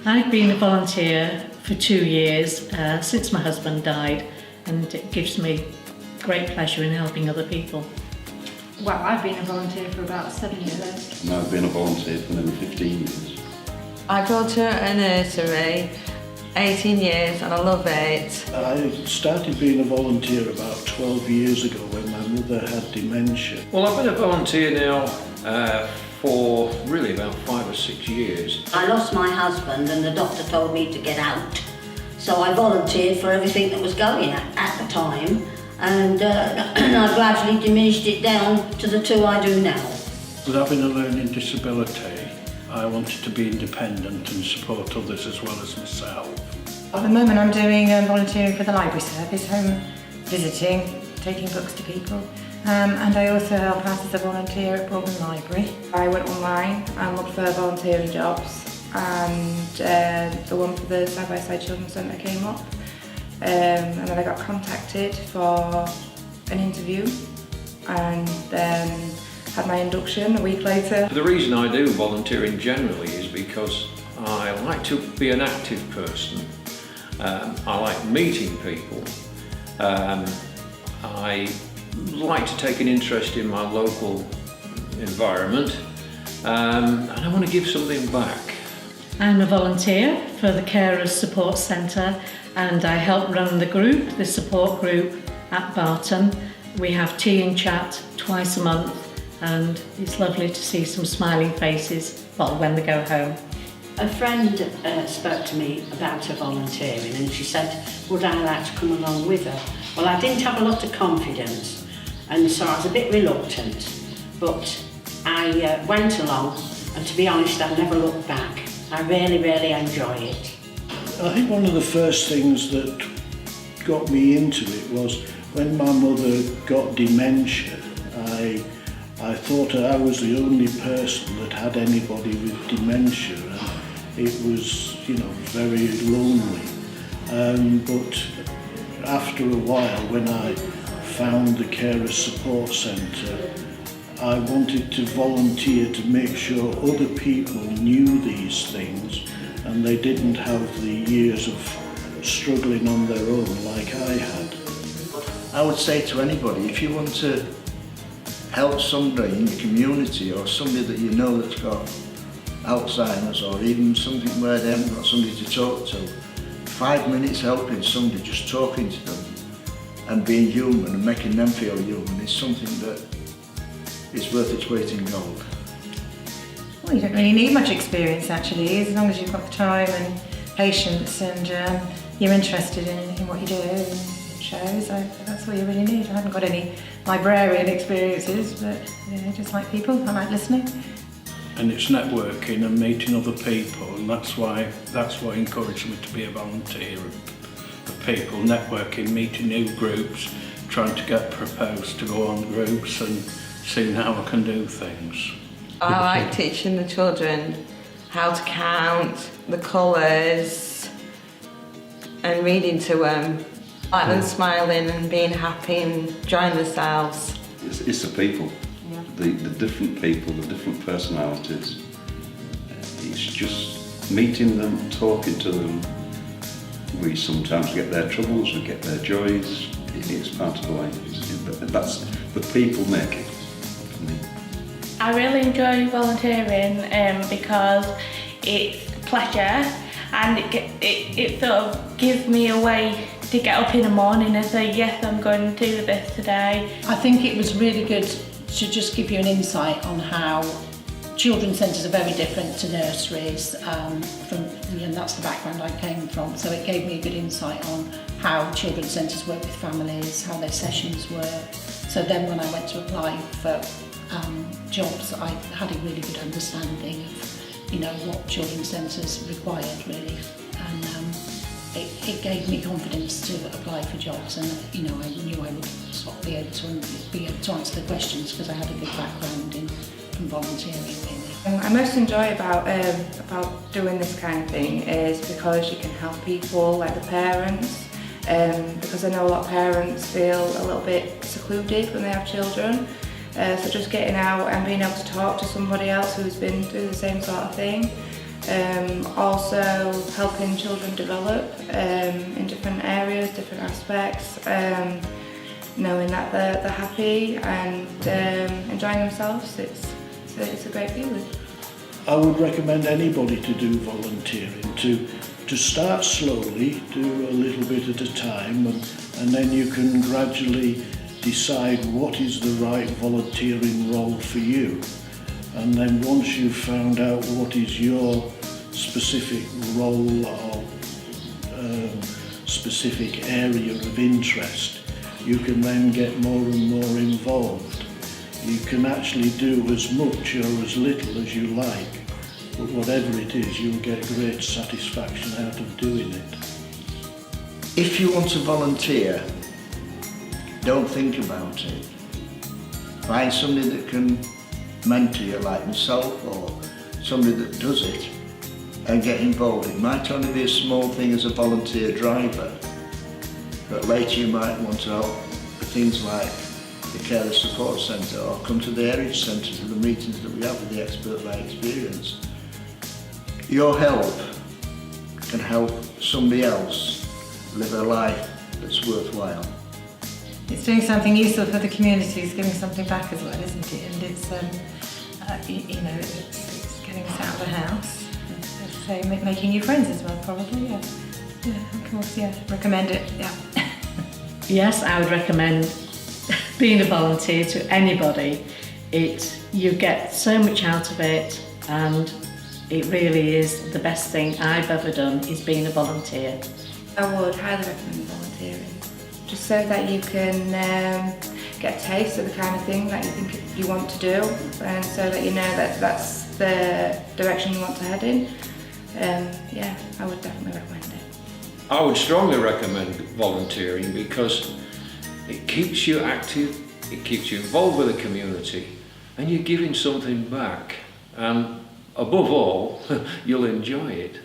I've been a volunteer for 2 years since my husband died, and it gives me great pleasure in helping other people. Well, I've been a volunteer for about 7 years. And I've been a volunteer for nearly 15 years. I volunteer at a nursery, 18 years, and I love it. I started being a volunteer about 12 years ago when my mother had dementia. Well, I've been a volunteer now for really about 5 or 6 years. I lost my husband and the doctor told me to get out. So I volunteered for everything that was going at the time, and I gradually diminished it down to the 2 I do now. With having a learning disability, I wanted to be independent and support others as well as myself. At the moment I'm doing volunteering for the library service, home visiting, taking books to people. And I also help out as a volunteer at Broadman Library. I went online and looked for volunteering jobs, and the one for the Side by Side Children's Centre came up. And then I got contacted for an interview, and then had my induction a week later. The reason I do volunteering generally is because I like to be an active person. I like meeting people. I like to take an interest in my local environment, and I want to give something back. I'm a volunteer for the Carers Support Centre, and I help run the support group at Barton. We have tea and chat twice a month, and it's lovely to see some smiling faces when they go home. A friend spoke to me about her volunteering, and she said, would I like to come along with her? Well, I didn't have a lot of confidence, and so I was a bit reluctant, but I went along, and to be honest, I've never looked back. I really, really enjoy it. I think one of the first things that got me into it was when my mother got dementia. I thought I was the only person that had anybody with dementia, and it was, very lonely. But after a while, when I found the Carers Support Centre, I wanted to volunteer to make sure other people knew these things and they didn't have the years of struggling on their own like I had. I would say to anybody, if you want to help somebody in your community or somebody that you know that's got Alzheimer's, or even something where they haven't got somebody to talk to, 5 minutes helping somebody, just talking to them and being human and making them feel human is something that is worth its weight in gold. Well, you don't really need much experience actually, as long as you've got the time and patience and you're interested in what you do and it shows. That's all you really need. I haven't got any librarian experiences, but just like people, I like listening. And it's networking and meeting other people, and that's what encouraged me to be a volunteer of people, networking, meeting new groups, trying to get proposed to go on groups and seeing how I can do things. I like teaching the children how to count, the colours, and reading to them. I like them smiling and being happy and enjoying themselves. It's the people, the different people, the different personalities. It's just meeting them, talking to them. We sometimes get their troubles, we get their joys. It's part of life. That's the people make it for me. I really enjoy volunteering because it's a pleasure, and it sort of gives me a way to get up in the morning and say, yes, I'm going to do this today. I think it was really good to just give you an insight on how children's centres are very different to nurseries, and that's the background I came from, so it gave me a good insight on how children's centres work with families, how their sessions work. So then when I went to apply for jobs, I had a really good understanding of what children's centres required really, and it gave me confidence to apply for jobs, and I knew I would sort of be able to answer the questions because I had a good background in volunteering really. I most enjoy about doing this kind of thing is because you can help people, like the parents, because I know a lot of parents feel a little bit secluded when they have children. So just getting out and being able to talk to somebody else who's been through the same sort of thing Also helping children develop in different areas, different aspects, knowing that they're happy and enjoying themselves. It's a great feeling. I would recommend anybody to do volunteering, to start slowly, do a little bit at a time, and then you can gradually decide what is the right volunteering role for you. And then once you've found out what is your specific role or specific area of interest, you can then get more and more involved. You can actually do as much or as little as you like, but whatever it is, you'll get great satisfaction out of doing it. If you want to volunteer, don't think about it. Find somebody that can mentor you like myself or somebody that does it and get involved. It might only be a small thing as a volunteer driver, but later you might want to help with things like the Carer Support Centre or come to the Heritage Centre for the meetings that we have with the expert by experience. Your help can help somebody else live a life that's worthwhile. It's doing something useful for the community, it's giving something back as well, isn't it? And it's, it's getting us out of the house. As I say, making new friends as well, probably, yeah. Yeah, of course, yeah. Recommend it, yeah. Yes, I would recommend being a volunteer to anybody. You get so much out of it, and it really is the best thing I've ever done, is being a volunteer. I would highly recommend volunteering, just so that you can get a taste of the kind of thing that you think you want to do, and so that you know that that's the direction you want to head in. Yeah, I would definitely recommend it. I would strongly recommend volunteering because it keeps you active, it keeps you involved with the community, and you're giving something back. And above all, you'll enjoy it.